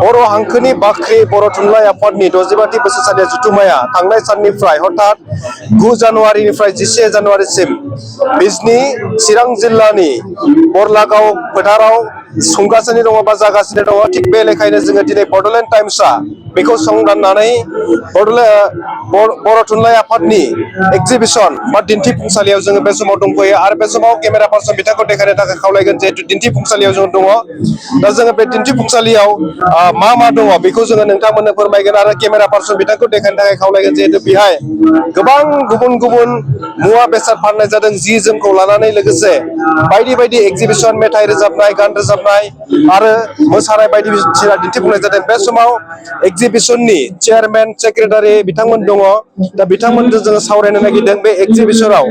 बर' हांखोनि बाख्रि बर' थुनलाइ आफादनि 65थि बोसोरसालि जथुम्माया थांनाय साननिफ्राय हठात 9 जानुवारिनिफ्राय 11 जानुवारिसिम बिजनी चिरां जिल्लानि बरलागाव फोथाराव खुंगासिनो दङ बा जागासिनो दङ। थिग बे लेखायैनो जोङो दिनै बड'लेण्ड टाइम्सआ बेखौ संदाननानै बर' थुनलाइ आफादनि एग्जिबिशन बा दिन्थिफुंसालियाव जोङो बे समाव दंफैयो आरो बे समाव केमेरा पार्सन बिथांखौ देखायनो थाखाय खावलायगोन जिहेतु दिन्थिफुंसालियाव जों दङ। दा जोङो बे दिन्थिफुंसालियाव मा दङ बेखौ जोङो नोंथांमोननो फोरमायगोन आरो केमेरा पार्सन बिथांखौ देखायनो थाखाय खावलायगोन जिहेतु बेहाय गोबां गुबुन गुबुन मुवा बेसाद फाननाय जादों जि जोमखौ लानानै लोगोसे बायदि बायदि एग्जिबिशन मेथाइ रोजाबनाय गान रोजाबनाय आरो मोसानाय बायदिसिना दिन्थिफुंनाय जादों। बे समाव एग्जिबिशननि चेयारमेन सेक्रेटारि बिथांमोन दङ। दा बिथांमोनजों जोङो सावरायनो नागिरदों बे एग्जिबिशनाव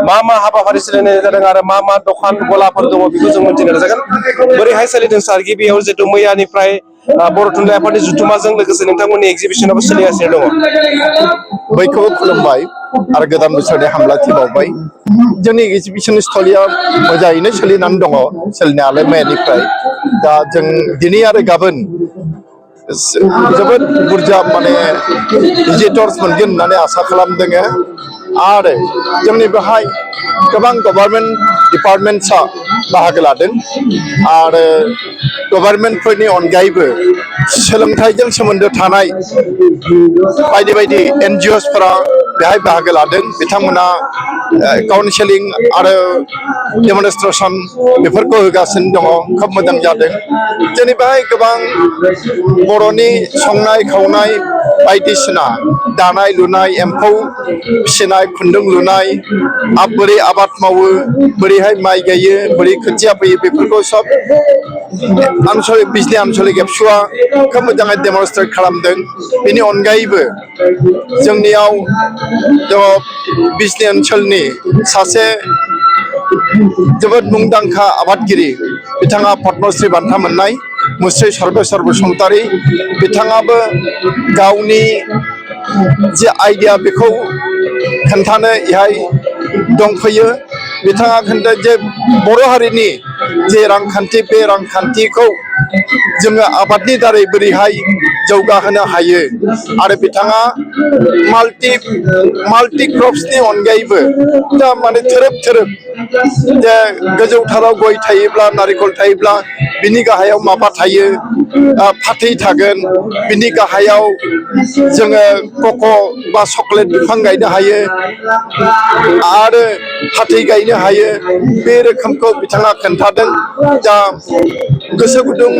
मा हाबाफारि सोलिनाय जादों आरो मा दखान गलाफोर दङ बेखौ जों मोनथिनो नाजागोन। बोरैहाय सोलिदों सार गिबियाव जितु मैयानिफ्राय बर' थुनलाइ आफादनि जुथुमाजों लोगोसे नोंथांमोननि एग्जिबिशनाबो सोलिगासिनो दङ। बयखौबो खुलुमबाय आरो गोदान बोसोरनि हामलायथि बावबाय। जोंनि एग्जिबिशन स्थलिया मोजाङैनो सोलिनानै दङ सोलिनायालाय मैयानिफ्राय। दा जों दिनै आरो गाबोन जोबोद बुरजा माने भिजिटर्स मोनगोन होननानै आसा खालामदों आरो जोंनि बेहाय गोबां गभर्नमेन्ट डिपार्टमेन्ट्सआ बाहागो लादों आरो गभर्नमेन्टफोरनि अनगायैबो सोलोंथाइजों सोमोन्दो थानाय बायदि बायदि NGOsफोरा बेहाय बाहागो लादों। बिथांमोना काउन्सिलिं आरो डेमनस्ट्रेशन बेफोरखौ होगासिनो दङ। खोब मोजां जादों। जोंनि बेहाय गोबां बर'नि संनाय खावनाय बायदिसिना दानाय लुनाय एम्फौ फिसिनाय खुन्दुं लुनाय बोरै आबाद मावो बोरैहाय माइ गायो बोरै खोथिया फैयो बेफोरखौ सब बिजनी आनसलिक एबसुआ खोब मोजाङै डेमनस्ट्रेट खालामदों। बेनि अनगायैबो जोंनियाव बिजनी ओनसोलनि सासे जोबोद मुंदांखा आबादगिरि बिथाङा पद्मश्री बान्था मोननाय मुस्रि सर्वेश्वर बसुमतारी बिथाङाबो गावनि जे आइडिया बेखौ खोन्थानो बेहाय दंफैयो। बिथाङा खोन्थायो जे बर' हारिनि जे रांखान्थि बे रांखान्थिखौ जोङो आबादनि दारै बोरैहाय जौगाहोनो हायो आरो बिथाङा माल्टि क्रप्सनि अनगायैबो दा माने थोरोब जे गोजौ थाराव गय थायोब्ला नारिखल थायोब्ला बिनि गाहायाव माबा थायो फाथै थागोन बिनि गाहायाव जोङो कक' बा चक्लेट बिफां गायनो हायो आरो फाथै गायनो हायो। बे रोखोमखौ बिथाङा खोन्थादों। दा गोसो गुदुं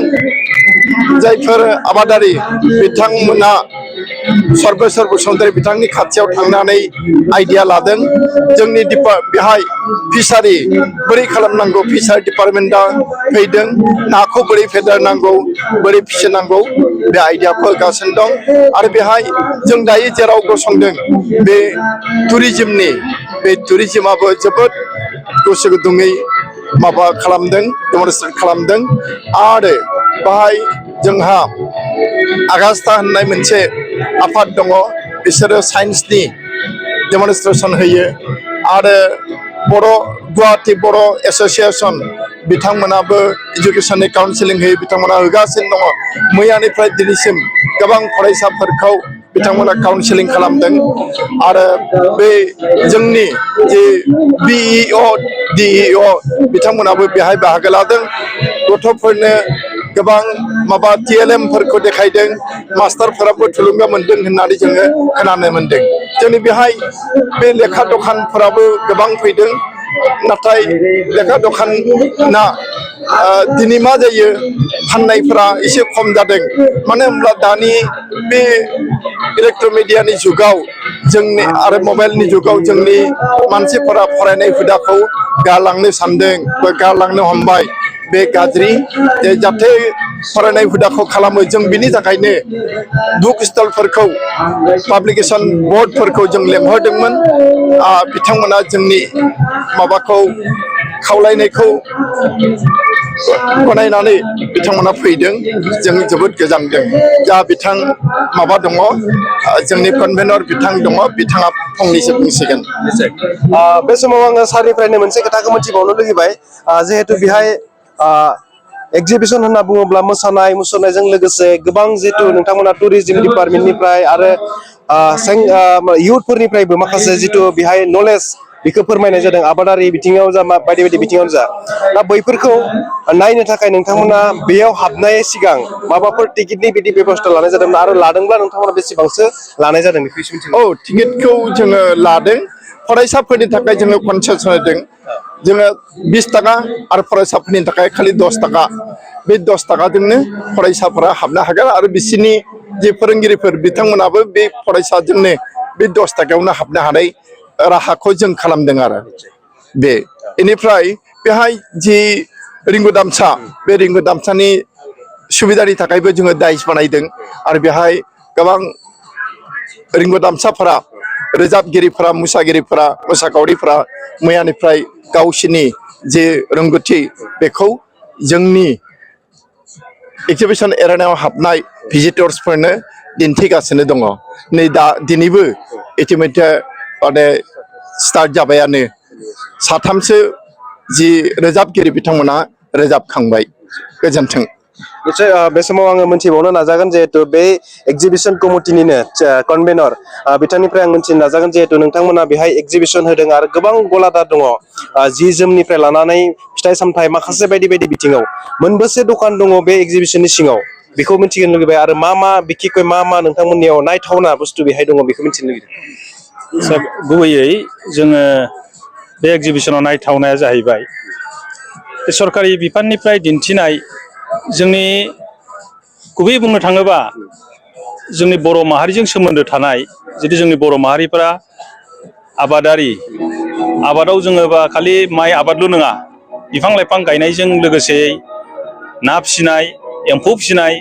जायफोर आबादारि बिथांमोना सर्वेश्वर बसुमतारी बिथांनि खाथियाव थांनानै आइडिया लादों। जोंनि बेहाय फिसारि बोरै खालामनांगौ फिसारि डिपार्टमेन्टआ फैदों। नाखौ बोरै फेदेरनांगौ बोरै फिसिनांगौ बे आइडियाखौ होगासिनो दं आरो बेहाय जों दायो जेराव गसंदों बे टुरिजिमनि बे टुरिजिमाबो जोबोद गोसो गुदुङै माबा खालामदों डेमनस्ट्रेट खालामदों आरो बाहाय जोंहा आगास्टा होननाय मोनसे आफाद दङ। बिसोरो साइन्सनि डेमनस्ट्रेशन होयो आरो गुवाहाटी बर' एस'सिएशन बिथांमोनाबो इडुकेसननि काउन्सिलिं होयो। बिथांमोना होगासिनो दङ। मैयानिफ्राय दिनैसिम गोबां फरायसाफोरखौ बिथांमोना काउन्सिलिं खालामदों आरो बे जोंनि जे BEO DEO बिथांमोनाबो बेहाय बाहागो लादों। गथ'फोरनो गोबां माबा TLMफोरखौ देखायदों। मास्टारफोराबो थुलुंगा मोनदों होननानै जोङो खोनानो मोनदों। जोंनि बेहाय बे लेखा दखानफोराबो गोबां फैदों। नाथाय लेखा दखाना दिनै मा जायो फाननायफोरा एसे खम जादों। मानो होनब्ला दानि बे इलेक्ट्रनिक मिडियानि जुगाव जोंनि आरो मबाइलनि जुगाव जोंनि मानसिफोरा फरायनाय हुदाखौ गारलांनो सानदों बा गारलांनो हमबाय। बे गाज्रि जाहाथे फरायनाय हुदाखौ खालामो जों बिनि थाखायनो बुक स्टलफोरखौ पाब्लिकेसन बर्डफोरखौ जों लेंहरदोंमोन। बिथांमोना जोंनि माबाखौ खावलायनायखौ गनायनानै बिथांमोना फैदों जों जोबोद गोजोनदों जा बिथां माबा दङ जोंनि कनभेनर बिथां दङ बिथाङा फंनैसो बुंसिगोन बे समाव आङो सारनिफ्रायनो मोनसे खोथाखौ मिथिबावनो लुगैबाय जिहेतु बेहाय एगजिबिसन होनना बुङोब्ला मोसानाय मुसुरनायजों लोगोसे गोबां जिहेतु नोंथांमोना टुरिजिम डिपार्टमेन्टनिफ्राय आरो इयुथफोरनिफ्रायबो माखासे जिथु बेहाय नलेज बेखौ फोरमायनाय जादों आबादारि बिथिङाव जा बायदि बायदि बिथिङावनो जा दा बैफोरखौ नायनो थाखाय नोंथांमोना बेयाव हाबनाय सिगां माबाफोर टिकेटनि बिदि बेबस्था लानाय जादोंमोन आरो लादोंब्ला नोंथांमोना बेसेबांसो लानाय जादों बेखौ एसे मिथिगौ टिकेटखौ जोङो लादों फरायसाफोरनि थाखाय जोङो कनसेसन होदों जोङो 20 टाका आरो फरायसाफोरनि थाखाय खालि 10 टाका बे 10 टाकाजोंनो फरायसाफोरा हाबनो हागोन आरो बिसोरनि जे फोरोंगिरिफोर बिथांमोनाबो बे फरायसाजोंनो बे 10 टाकायावनो हाबनो हानाय राहाखौ जों खालामदों आरो बे बेनिफ्राय बेहाय जि रिंगु दामसा बे रिंगु दामसानि सुबिदानि थाखायबो जोङो दाइस बानायदों आरो बेहाय गोबां रिंगु दामसाफोरा रोजाबगिरिफोरा मोसाखावरिफोरा मैयानिफ्राय गावसिनि जे रोंगौथि बेखौ जोंनि एक्जिबिसन एरेनायाव हाबनाय भिजिटर्सफोरनो दिन्थिगासिनो दङ नै दा दिनैबो इतिमध्य माने स्टार्ट जाबायानो साथामसो जि रोजाबगिरि बिथांमोना रोजाबखांबाय गोजोन्थों निश्चय बे समाव आङो मोनथिबावनो नाजागोन जिहेतु बे एक्जिबिसन कमिटिनिनो कनभेनर बिथांनिफ्राय आं मोनथिनो नाजागोन जिहेतु नोंथांमोना बेहाय एक्जिबिसन होदों आरो गोबां गलादार दङ जि जोमनिफ्राय लानानै फिथाइ सामथाइ माखासे बायदि बायदि बिथिङाव मोनबेसे दखान दङ बे एक्जिबिसननि सिङाव बेखौ मिथिनो लुगैबाय आरो मा बिखेखै मा नोंथांमोननियाव नायथावना बुस्थु बेहाय दङ बेखौ मिथिनो लुगैदों गुबैयै जोङो बे एक्जिबिसनाव नायथावनाया जाहैबाय सरकारि बिफाननिफ्राय दिन्थिनाय जोंनि गुबै बुंनो थाङोबा जोंनि बर' माहारिजों सोमोन्दो थानाय जुदि जोंनि बर' माहारिफोरा आबादाव जोङो बा खालि माइ आबादल' नङा बिफां लाइफां गायनायजों लोगोसे ना फिसिनाय एम्फौ फिसिनाय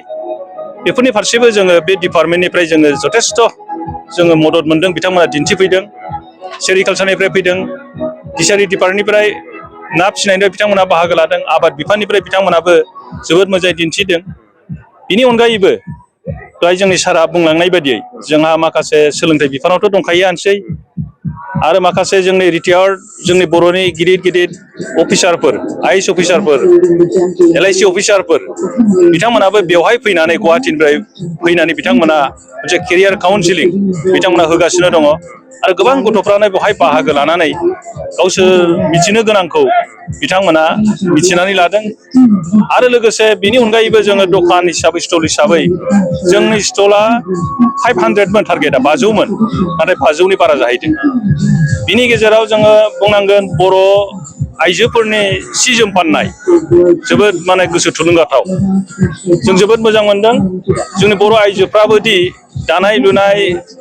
बेफोरनि फारसेबो जोङो बे डिपार्टमेन्टनिफ्राय जोङो जथेस्थ' जोङो मदद मोनदों बिथांमोना दिन्थिफैदों सेरिकालसारनिफ्राय फैदों फिसारि डिपार्टमेन्टनिफ्राय ना फिसिनायनिफ्राय बिथांमोना बाहागो लादों आबाद बिफाननिफ्राय बिथांमोनाबो जोबोद मोजाङै दिन्थिदों बिनि अनगायैबो दहाय जोंनि सारा बुंलांनाय बायदियै जोंहा माखासे सोलोंथाइ बिफानावथ' दंखायोआनोसै आरो माखासे जोंनि रिटायार्ड जोंनि बर'नि गिदिर अफिसारफोर आइएस अफिसारफोर LIC अफिसारफोर बिथांमोनाबो बेवहाय फैनानै गुवाहाटिनिफ्राय फैनानै बिथांमोना मोनसे केरियार काउन्सिलिं बिथांमोना होगासिनो दङ आरो गोबां गथ'फ्रानो बेवहाय बाहागो लानानै गावसोर मिथिनो गोनांखौ बिथांमोना मिथिनानै लादों आरो लोगोसे बिनि अनगायैबो जोङो दखान हिसाबै स्टल हिसाबै जोंनि स्टला 500मोन टारगेटआ 500मोन नाथाय 500नि बारा जाहैदों बिनि गेजेराव जोङो बुंनांगोन बर' आइजोफोरनि सि जोम फाननाय जोबोद माने गोसो थुलुंगाथाव जों जोबोद मोजां मोनदों जोंनि बर' आइजोफ्राबोदि दानाय लुनाय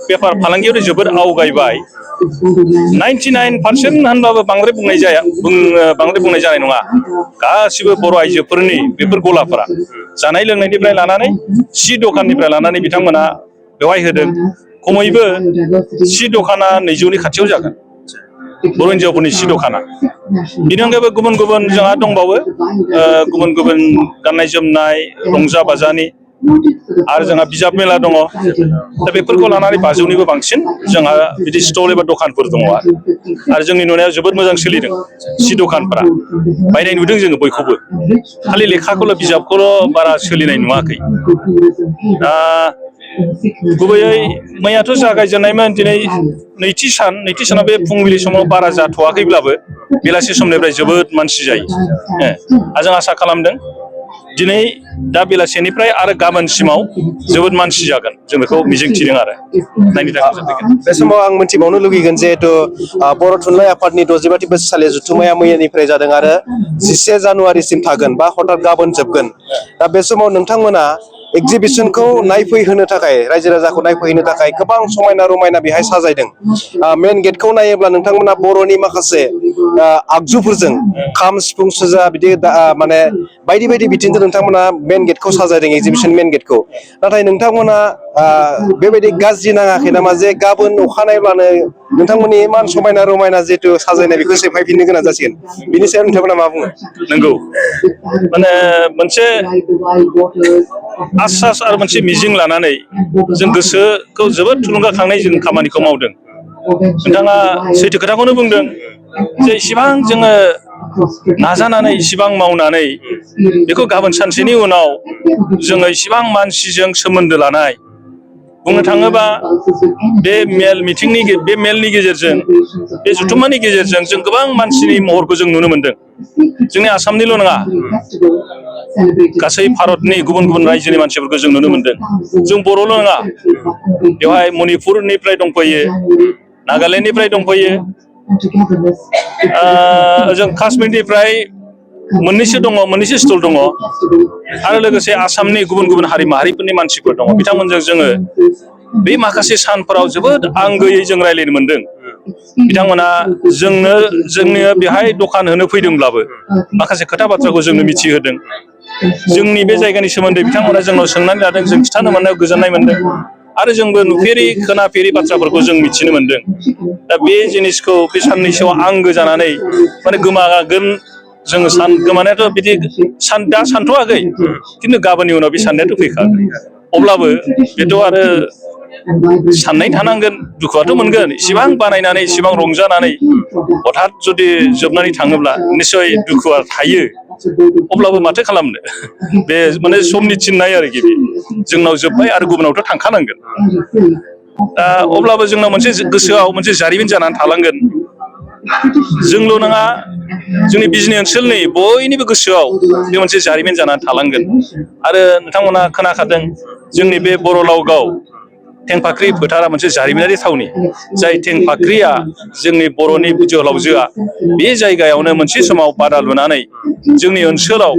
बेफार फालांगियाव जोबोद आवगायबाय 99% होनबाबो बांद्राय बुंनाय जानाय नङा गासिबो बर' आइजोफोरनि बेफोर गलाफोरा जानाय लोंनायनिफ्राय लानानै सि दखाननिफ्राय लानानै बिथांमोना बेवहाय होदों खमैबो सि दखाना 200नि खाथियाव जागोन बर' हिनजावफोरनि सि दखाना बिनि अनगायैबो गुबुन जोंहा दंबावो गुबुन गाननाय जोमनाय रंजा बाजानि आरो जोंहा बिजाब मेला दङ दा बेफोरखौ लानानै 500निबो बांसिन जोंहा बिदि स्टल एबा दखानफोर दङ आरो जोंनि नुनायाव जोबोद मोजां सोलिदों सि दखानफोरा बायनाय नुदों जोङो बयखौबो खालि लेखाखौल' बिजाबखौल' बारा सोलिनाय नुवाखै दा गुबैयै मैयाथ' जागायजेननायमोन दिनै नैथि सानाव बे फुंबिलि समाव बारा जाथ'वाखैब्लाबो बेलासि समनिफ्राय जोबोद मानसि जायो जों आसा खालामदों दिनै दा बेलासिनिफ्राय आरो गाबोनसिमाव जोबोद मानसि जागोन जों बेखौ मिजिंथिदों आरो नायनो थाखाय बे समाव आं मोनथिबावनो लुगैगोन जिहेतु बर' थुनलाइ आफादनि 65थि बोसोरसालि जथुम्माया मैयानिफ्राय जादों आरो 11 जानुवारिसिम थागोन बा हथात गाबोन जोबगोन दा बे समाव नोंथांमोना एक्जिबिसनखौ नायफैहोनो थाखाय रायजो राजाखौ नायफैहोनो थाखाय गोबां समायना रमायना बेहाय साजायदों मेन गेटखौ नायोब्ला नोंथांमोना बर'नि माखासे आगजुफोरजों खाम सिफुं सेरजा बिदि माने बायदि बिथिंजों नोंथांमोना मेन गेटखौ साजायदों एक्जिबिसन मेन गेटखौ नाथाय नोंथांमोना बेबायदि गाज्रि नाङाखै नामा जे गाबोन अखानायब्लानो नोंथांमोननि इमान समायना रमायना जिहेतु साजायनाय बेखौ सेफायफिननो गोनां जासिगोन बिनि सायाव नोंथांमोना मा बुङो? नंगौ माने मोनसे आसास आरो मोनसे मिजिं लानानै जों गोसोखौ जोबोद थुलुंगाखांनाय जों खामानिखौ मावदों। नोंथाङा सैथो खोथाखौनो बुंदों जे इसिबां जोङो नाजानानै इसिबां मावनानै बेखौ गाबोन सानसेनि उनाव जोङो इसिबां मानसिजों सोमोन्दो लानाय बुंनो थाङोबा बे मेलनि गेजेरजों बे जुथुम्मानि गेजेरजों जों गोबां मानसिनि महरखौ जों नुनो मोनदों। जोंनि आसामनिल' नङा गासै भारतनि गुबुन गुबुन रायजोनि मानसिफोरखौ जों नुनो मोनदों। जों बर'ल' नङा बेवहाय मणिपुरनिफ्राय दंफैयो, नागालेण्डनिफ्राय दंफैयो, जों काश्मीरनिफ्राय मोननैसो स्टल दङ आरो लोगोसे आसामनि गुबुन गुबुन हारि माहारिफोरनि मानसिफोर दङ। बिथांमोनजों जोङो बे माखासे सानफोराव जोबोद आंगोयै जों रायज्लायनो मोनदों। बिथांमोना जोंनो बेहाय दखान होनो फैदोंब्लाबो माखासे खोथा बाथ्राखौ जोंनो मिथिहोदों। जोंनि बे जायगानि सोमोन्दै बिथांमोना जोंनाव सोंनानै लादों, जों खिन्थानो मोननायाव गोजोननाय मोनदों आरो जोंबो नुफेरि खोनाफेरि बाथ्राफोरखौ जों मिथिनो मोनदों। दा बे जिनिसखौ बे साननैसोआव आंगो जानानै माने गोमागोन जोङो गोमानायाथ' बिदि दा सानथ'वाखै, खिन्थु गाबोननि उनाव बे साननायाथ' फैखागोन। अब्लाबो बेथ' आरो साननाय थानांगोन, दुखुआथ' मोनगोन। इसिबां बानायनानै इसिबां रंजानानै हथात जुदि जोबनानै थाङोब्ला निस्सय दुखुआ थायो। अब्लाबो माथो खालामनो, बे माने समनि थिननाय आरोखि। बे जोंनाव जोब्बाय आरो गुबुनावथ' थांखानांगोन। दा अब्लाबो जोंनाव मोनसे गोसोआव मोनसे जारिमिन जानानै थालांगोन। जोंल' नङा जोंनि बिजनि ओनसोलनि बयनिबो गोसोआव बे मोनसे जारिमिन जानानै थालांगोन। आरो नोंथांमोना खोनाखादों जोंनि बे बर' लावगाव थेंफाख्रि फोथारा मोनसे जारिमिनारि थावनि। जाय थेंफाख्रिया जोंनि बर'नि जोहोलावजोआ बे जायगायावनो मोनसे समाव बादा लुनानै जोंनि ओनसोलाव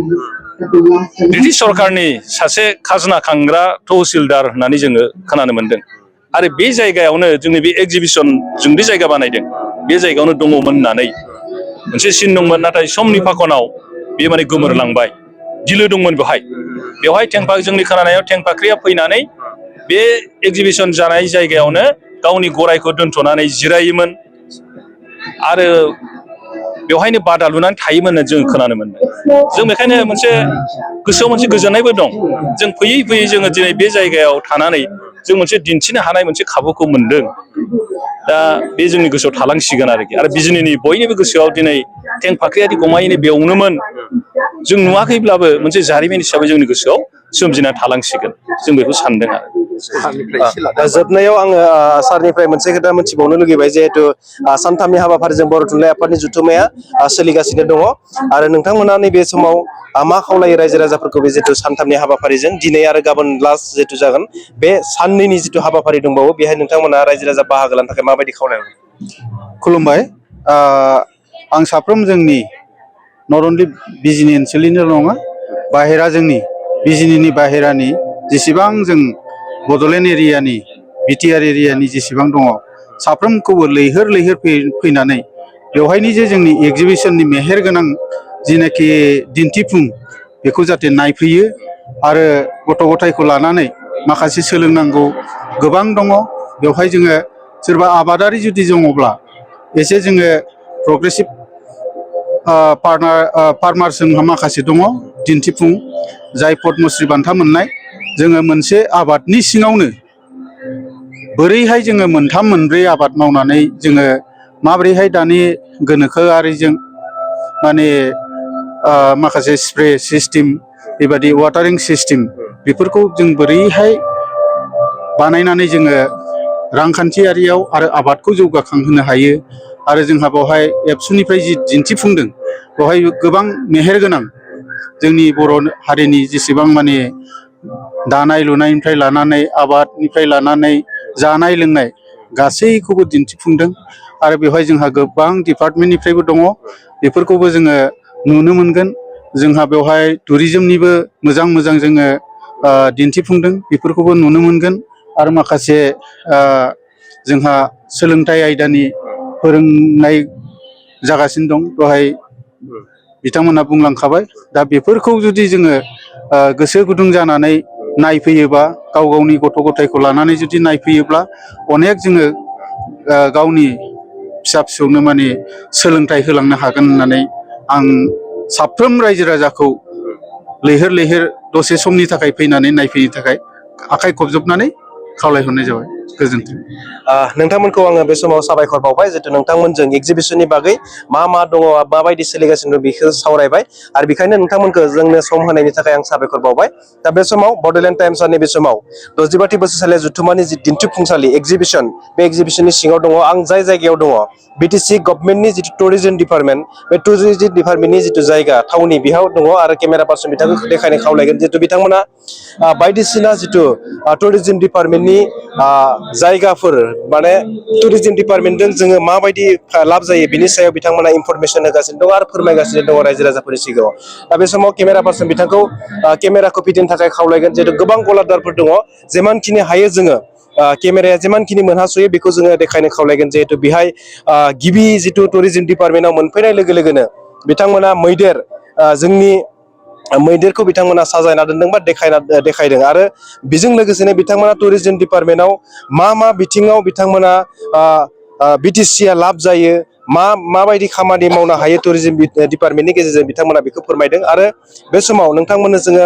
ब्रिटिश सरकारनि सासे खाजोना खांग्रा तहसिलदार होननानै जोङो खोनानो मोनदों। आरो बे जायगायावनो जोंनि बे एगजिबिसन जों बे जायगा बानायदों, बे जायगायावनो दङमोन होननानै मोनसे सिन दंमोन। नाथाय समनि फाखनाव बे माने गोमोरलांबाय। बिलो दंमोन बेवहाय जोंनि खोनानायाव थेंफाख्रिया फैनानै बे एगजिबिसन जानाय जायगायावनो गावनि गरायखौ दोनथ'नानै जिरायोमोन आरो बेवहायनो बादा लुनानै थायोमोन होननानै जों खोनानो मोनदों। जों बेखायनो मोनसे गोसोआव मोनसे गोजोननायबो दं। जों फैयै फैयै जोङो दिनै बे जायगायाव थानानै जों मोनसे दिन्थिनो हानाय मोनसे खाबुखौ मोनदों। दा बे जोंनि गोसोआव थालांसिगोन आरोखि। आरो बिजनिनि बयनिबो गोसोआव दिनै थेंफाख्रियादि गमायैनो बेयावनोमोन जों नुवाखैब्लाबो मोनसे जारिमिन हिसाबै जोंनि गोसोआव सोमजिना थालांसिगोन, जों बेखौ सानदों आरो। जोबनायाव आङो सारनिफ्राय मोनसे खोथा मोनथिबावनो लुगैबाय। जिहेतु सानथामनि हाबाफारिजों बर' थुनलाइ आफादनि जुथुम्माया सोलिगासिनो दङ आरो नोंथांमोना नैबे समाव मा खावलायो रायजो राजाफोरखौ? बे जिथु सानथामनि हाबाफारिजों दिनै आरो गाबोन लास्ट जिथु जागोन बे साननैनि जिथु हाबाफारि दंबावो, बेहाय नोंथांमोना रायजो राजा बाहागो लानो थाखाय माबायदि खावलायहरो? खुलुमबाय। आं साफ्रोम जोंनि नट अनलि बिजनि ओनसोलनिल' नङा, बाहेरा जोंनि बिजनिनि बाहेरानि जेसेबां जों बड'लेण्ड एरियानि बिटिआर एरियानि जेसेबां दङ साफ्रोमखौबो लैहोर लैहोर फैनानै बेवहायनि जे जोंनि एगजिबिसननि मेहेरगोनां जिनाखि दिन्थिफुं बेखौ जाहाथे नायफैयो आरो गथ' गथायखौ लानानै माखासे सोलोंनांगौ गोबां दङ। बेवहाय जोङो सोरबा आबादारि जुदि दङब्ला एसे जोङो प्रग्रेसिभ फार्मार जोंहा माखासे दङ दिन्थिफुं, जाय पद्मश्री बान्था मोननाय। जोङो मोनसे आबादनि सिङावनो बोरैहाय जोङो मोनथाम मोनब्रै आबाद मावनानै जोङो माब्रैहाय दानि गोनोखोआरिजों माने माखासे स्प्रे सिस्टेम बेबादि वाटारिं सिस्टेम बेफोरखौ जों बोरैहाय बानायनानै जोङो रांखान्थियारियाव आरो आबादखौ जौगाखांहोनो हायो। आरो जोंहा बेवहाय एबसुनिफ्राय जि दिन्थिफुंदों बेवहाय गोबां मेहेरगोनां जोंनि बर' हारिनि जेसेबां माने दानाय लुनायनिफ्राय लानानै आबादनिफ्राय लानानै जानाय लोंनाय गासैखौबो दिन्थिफुंदों। आरो बेवहाय जोंहा गोबां डिपार्टमेन्टनिफ्रायबो दङ, बेफोरखौबो जोङो नुनो मोनगोन। जोंहा बेवहाय टुरिजोमनिबो मोजां मोजां जोङो दिन्थिफुंदों, बेफोरखौबो नुनो मोनगोन। आरो माखासे जोंहा सोलोंथाइ आयदानि फोरोंनाय जागासिनो दं, बेवहाय बिथांमोना बुंलांखाबाय। दा बेफोरखौ जुदि जोङो गोसो गुदुं जानानै नायफैयोबा गाव गावनि गथ' गथायखौ लानानै जुदि नायफैयोब्ला अनेक जोङो गावनि फिसा फिसौनो माने सोलोंथाइ होलांनो हागोन होननानै आं साफ्रोम रायजो राजाखौ लैहोर लैहोर दसे समनि थाखाय फैनानै नायफैनो थाखाय आखाइ खबजबनानै खावलायहरनाय जाबाय। गोजोन्थों। नोंथांमोनखौ आङो बे समाव साबायखर बावबाय जितु नोंथांमोनजों एगजिबिसननि बागै मा दङ माबायदि सोलिगासिनो दं बेखौ सावरायबाय आरो बेखायनो नोंथांमोनखौ जोंनो सम होनायनि थाखाय आं साबायखर बावबाय। दा बे समाव बड'लेण्ड टाइम्सआ नैबे समाव 65थि बोसोरसालि जुथुम्मानि जि दिन्थिफुंसालि एगजिबिसन बे एगजिबिसननि सिङाव दङ। आं जाय जायगायाव दङ बिटिसि गभर्नमेन्टनि जितु टुरिजम डिपार्टमेन्ट बे टुरिजम डिपार्टमेन्टनि जितु जायगा थावनि बेयाव दङ आरो केमेरा पार्सन बिथांखौ देखायनो खावलायगोन जितु बिथांमोना बायदिसिना जितु टुरिजम डिपार्टमेन्टनि जायगाफोर माने टुरिजम डिपार्टमेन्टजों जोङो माबायदि लाब जायो बिनि सायाव बिथांमोना इनफरमेसन होगासिनो दं आरो फोरमायगासिनो दङ रायजो राजाफोरनि सिगाङाव। दा बे समाव केमेरा पार्सन बिथांखौ केमेराखौ फिदिंनो थाखाय खावलायगोन जिहेतु गोबां गलादारफोर दङ जेमानखिनि हायो जोङो केमेराया जेमानखिनि मोनहासयो बेखौ जोङो देखायनो खावलायगोन। जिहेतु बेहाय गिबि जितु टुरिजम डिपार्टमेन्टआव मोनफैनाय लोगो लोगोनो बिथांमोना जोंनि मैदेरखौ बिथांमोना साजायना दोनदों बा देखायदों आरो बेजों लोगोसेनो बिथांमोना टुरिजम डिपार्टमेन्टआव मा बिथिङाव बिथांमोना बिटिसिआ लाब जायो माबायदि खामानि मावनो हायो टुरिजम डिपार्टमेन्टनि गेजेरजों बिथांमोना बेखौ फोरमायदों। आरो बे समाव नोंथांमोननो जोङो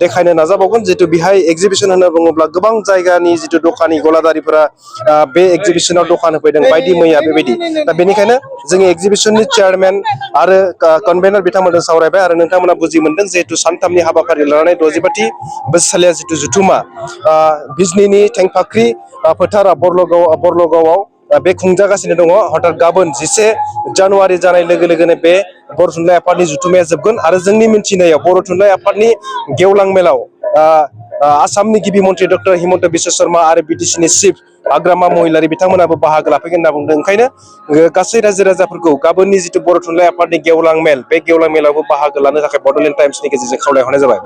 देखायनो नाजाबावगोन जितु बेहाय एगजिबिसन होनना बुङोब्ला गोबां जायगानि जितु दखानि गलादारिफोरा बे एगजिबिसनाव दखान होफैदों बायदि मैया बेबायदि। दा बेनिखायनो जोंनि एगजिबिसननि चेयारमेन आरो कनभेनर बिथांमोनजों सावरायबाय आरो नोंथांमोना बुजि मोनदों जिहेतु सानथामनि हाबाफारि लानानै 65थि बोसोरसालिया जितु जुथुमा बिजनिनि थेंफाख्रि फोथारा बरलगावआव बे खुंजागासिनो दङ। हथात गाबोन 11 जानुवारि जानाय लोगो लोगोनो बे बर' थुनलाइ आफादनि जुथुमाया जोबगोन आरो जोंनि मिन्थिनायाव बर' थुनलाइ आफादनि गेवलां मेलाव आसामनि गिबि मन्थ्रि डक्टर हिमन्त बिश्व शर्मा आरो बिटिसिनि चिफ आग्रामा महिलारि बिथांमोनाबो बाहागो लाफैगोन होनना बुंदों। ओंखायनो गासै रायजो राजाफोरखौ गाबोननि जितु बर' थुनलाइ आफादनि गेवलां मेल बे गेवलां मेलावबो बाहागो लानो थाखाय बड'लेण्ड टाइम्सनि गेजेरजों खावलायहरनाय जाबाय।